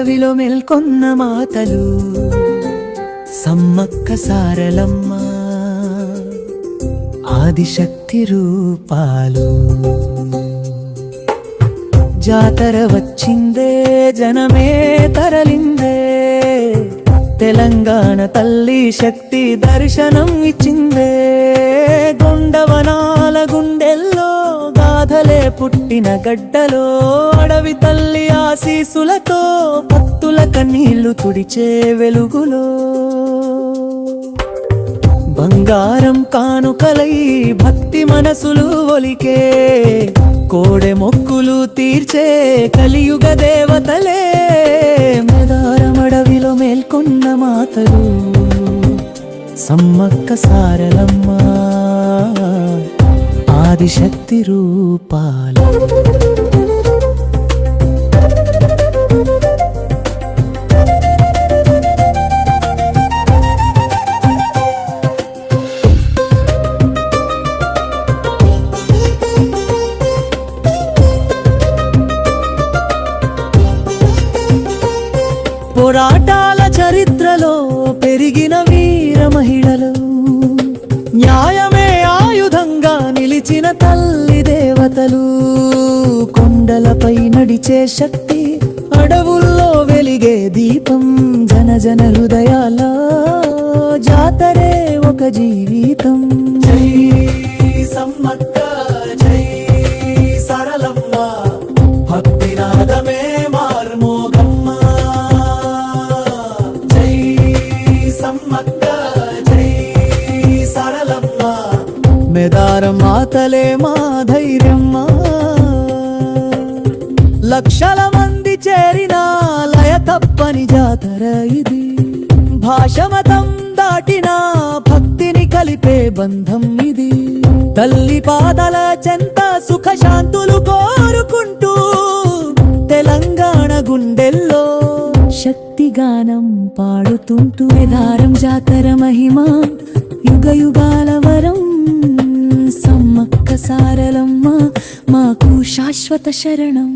అడవిలో మేల్కొన్న మాతలు సమ్మక్క సారలమ్మ ఆదిశక్తి రూపాలు. జాతర వచ్చిందే జనమే తరలిందే, తెలంగాణ తల్లి శక్తి దర్శనం ఇచ్చిందే. గొండవనాల గుండెల్లో గాథలే పుట్టిన గడ్డలో, అడవి తల్లి ఆశీసులతో భక్తుల కన్నీళ్లు తుడిచే వెలుగులో. బంగారం కానుకలై భక్తి మనసులు ఒలికే, కోడె మొక్కులు తీర్చే కలియుగ దేవతలే. మేదారమడవిలో మేల్కొన్న మాతలు సమ్మక్క సారలమ్మ ఆదిశక్తి రూపాలు. పోరాటాల చరిత్రలో పెరిగిన వీర మహిళలు, న్యాయమే ఆయుధంగా నిలిచిన తల్లి దేవతలు. కొండలపై నడిచే శక్తి, అడవుల్లో వెలిగే దీపం, జన జన హృదయాల జాతరే ఒక జీవితం. జై సమ్మక్క జై సరళమ్మ, భక్తినాదమే మార్మోగమ్మ. జై సమ్మక్క జై సరళమ్మ, మేదార మాతలే మా ధైర్యమ్మా. లక్షల మంది చేరిన లయ తప్పని జాతర ఇది, భాష మతం దాటిన భక్తిని కలిపే బంధం ఇది. తల్లి పాదల చెంత సుఖ శాంతులు కోరుకుంటూ, తెలంగాణ గుండెల్లో శక్తి గానం పాడుతుంటూ. మేదారం జాతర మహిమ యుగ యుగాల వరం, సమ్మక్క సారలమ్మ మాకు శాశ్వత శరణం.